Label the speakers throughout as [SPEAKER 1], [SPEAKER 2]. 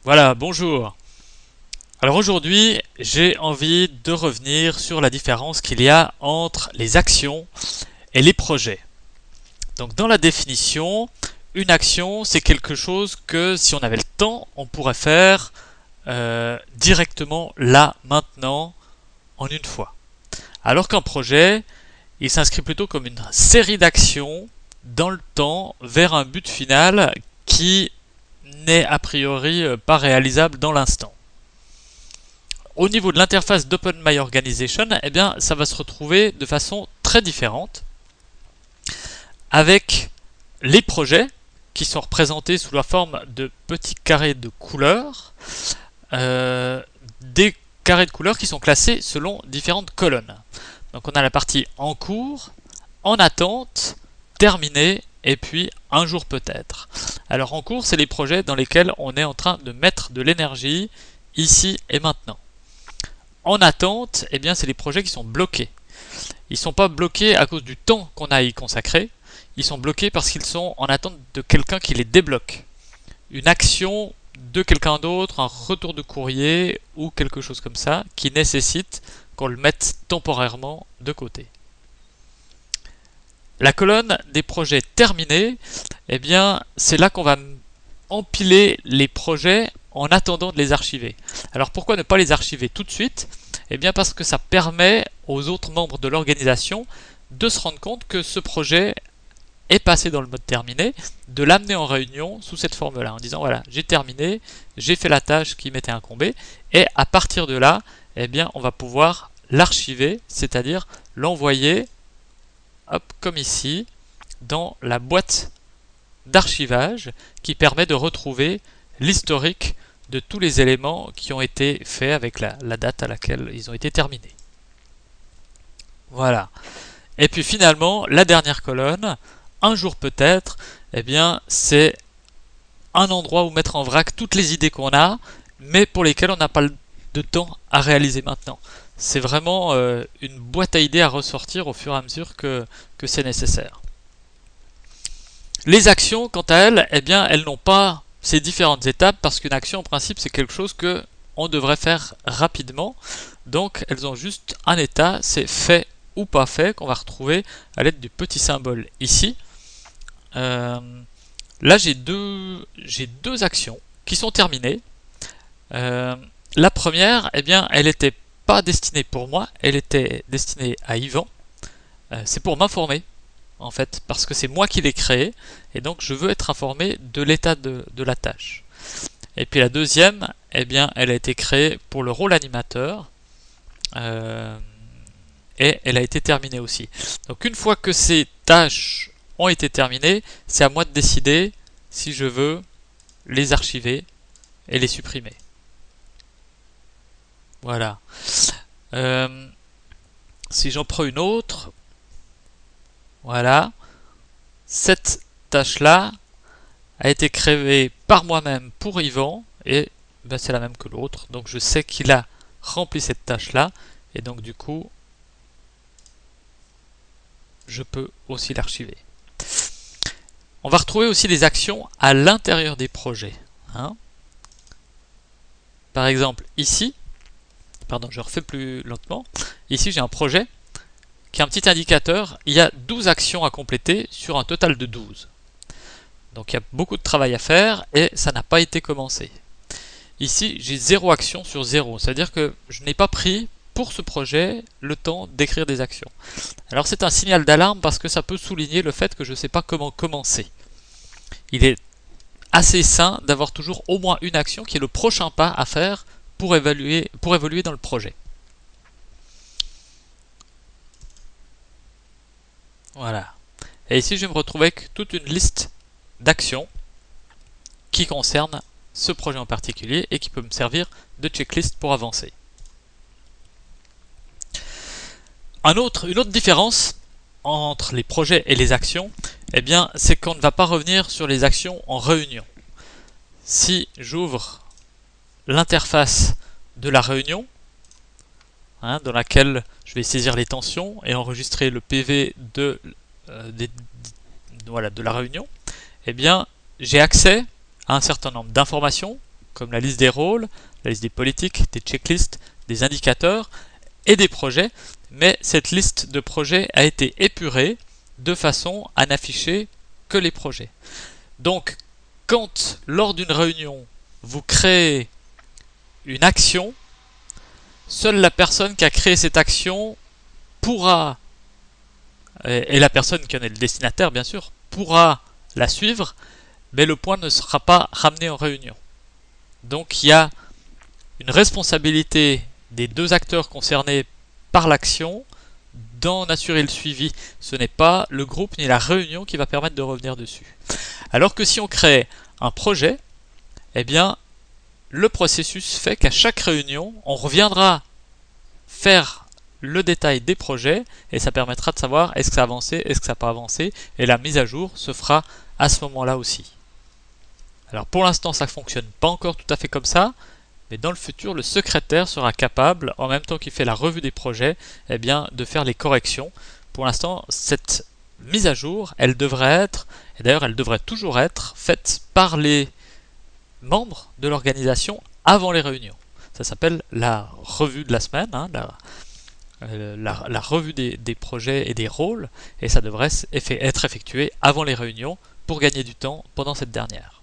[SPEAKER 1] Voilà, bonjour. Alors aujourd'hui, j'ai envie de revenir sur la différence qu'il y a entre les actions et les projets. Donc dans la définition, une action, c'est quelque chose que si on avait le temps, on pourrait faire directement là, maintenant, en une fois. Alors qu'un projet, il s'inscrit plutôt comme une série d'actions dans le temps vers un but final qui n'est a priori pas réalisable dans l'instant. Au niveau de l'interface d'OpenMyOrganization, eh bien, ça va se retrouver de façon très différente avec les projets qui sont représentés sous la forme de petits carrés de couleurs, des carrés de couleurs qui sont classés selon différentes colonnes. Donc on a la partie en cours, en attente, terminé et puis un jour peut-être. Alors en cours, c'est les projets dans lesquels on est en train de mettre de l'énergie ici et maintenant. En attente, eh bien, c'est les projets qui sont bloqués. Ils ne sont pas bloqués à cause du temps qu'on a à y consacrer, ils sont bloqués parce qu'ils sont en attente de quelqu'un qui les débloque. Une action de quelqu'un d'autre, un retour de courrier ou quelque chose comme ça qui nécessite qu'on le mette temporairement de côté. La colonne des projets terminés, eh bien, c'est là qu'on va empiler les projets en attendant de les archiver. Alors pourquoi ne pas les archiver tout de suite? Eh bien parce que ça permet aux autres membres de l'organisation de se rendre compte que ce projet est passé dans le mode terminé, de l'amener en réunion sous cette forme-là, en disant voilà, j'ai terminé, j'ai fait la tâche qui m'était incombée, et à partir de là, eh bien, on va pouvoir l'archiver, c'est-à-dire l'envoyer, hop, comme ici, dans la boîte d'archivage qui permet de retrouver l'historique de tous les éléments qui ont été faits avec la date à laquelle ils ont été terminés. Voilà. Et puis finalement, la dernière colonne, un jour peut-être, eh bien, c'est un endroit où mettre en vrac toutes les idées qu'on a, mais pour lesquelles on n'a pas de temps à réaliser maintenant. C'est vraiment une boîte à idées à ressortir au fur et à mesure que c'est nécessaire. Les actions, quant à elles, eh bien, elles n'ont pas ces différentes étapes parce qu'une action, en principe, c'est quelque chose que on devrait faire rapidement. Donc, elles ont juste un état, c'est fait ou pas fait, qu'on va retrouver à l'aide du petit symbole ici. Là, j'ai deux actions qui sont terminées. La première, eh bien, elle n'était pas destinée pour moi, elle était destinée à Yvan. C'est pour m'informer, en fait, parce que c'est moi qui l'ai créé, et donc je veux être informé de l'état de la tâche. Et puis la deuxième, eh bien, elle a été créée pour le rôle animateur, et elle a été terminée aussi. Donc une fois que ces tâches ont été terminées, c'est à moi de décider si je veux les archiver et les supprimer. Voilà. Si j'en prends une autre, voilà. Cette tâche-là a été créée par moi-même pour Yvan et ben, c'est la même que l'autre. Donc je sais qu'il a rempli cette tâche-là et donc du coup, je peux aussi l'archiver. On va retrouver aussi des actions à l'intérieur des projets. Hein. Par exemple, ici, pardon, je refais plus lentement. Ici, j'ai un projet qui a un petit indicateur. Il y a 12 actions à compléter sur un total de 12. Donc il y a beaucoup de travail à faire et ça n'a pas été commencé. Ici, j'ai 0 action sur 0. C'est-à-dire que je n'ai pas pris pour ce projet le temps d'écrire des actions. Alors c'est un signal d'alarme parce que ça peut souligner le fait que je ne sais pas comment commencer. Il est assez sain d'avoir toujours au moins une action qui est le prochain pas à faire pour évoluer dans le projet. Voilà. Et ici, je vais me retrouver avec toute une liste d'actions qui concernent ce projet en particulier et qui peut me servir de checklist pour avancer. Une autre différence entre les projets et les actions, eh bien, c'est qu'on ne va pas revenir sur les actions en réunion. Si j'ouvre l'interface de la réunion, hein, dans laquelle je vais saisir les tensions et enregistrer le PV de la réunion, eh bien, j'ai accès à un certain nombre d'informations comme la liste des rôles, la liste des politiques, des checklists, des indicateurs et des projets, mais cette liste de projets a été épurée de façon à n'afficher que les projets. Donc, quand lors d'une réunion, vous créez une action, seule la personne qui a créé cette action pourra, et la personne qui en est le destinataire bien sûr, pourra la suivre, mais le point ne sera pas ramené en réunion. Donc il y a une responsabilité des deux acteurs concernés par l'action d'en assurer le suivi. Ce n'est pas le groupe ni la réunion qui va permettre de revenir dessus. Alors que si on crée un projet, eh bien le processus fait qu'à chaque réunion, on reviendra faire le détail des projets et ça permettra de savoir est-ce que ça a avancé, est-ce que ça n'a pas avancé, et la mise à jour se fera à ce moment-là aussi. Alors pour l'instant ça ne fonctionne pas encore tout à fait comme ça, mais dans le futur le secrétaire sera capable, en même temps qu'il fait la revue des projets, eh bien, de faire les corrections. Pour l'instant cette mise à jour, elle devrait être, et d'ailleurs elle devrait toujours être, faite par les membres de l'organisation avant les réunions. Ça s'appelle la revue de la semaine, hein, la revue des projets et des rôles, et ça devrait être effectué avant les réunions pour gagner du temps pendant cette dernière.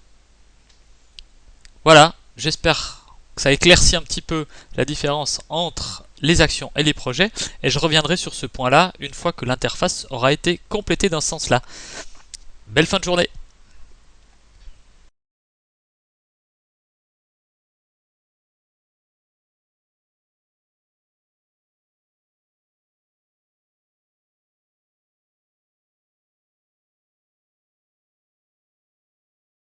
[SPEAKER 1] Voilà, j'espère que ça éclaircit un petit peu la différence entre les actions et les projets, et je reviendrai sur ce point-là une fois que l'interface aura été complétée dans ce sens-là. Belle fin de journée!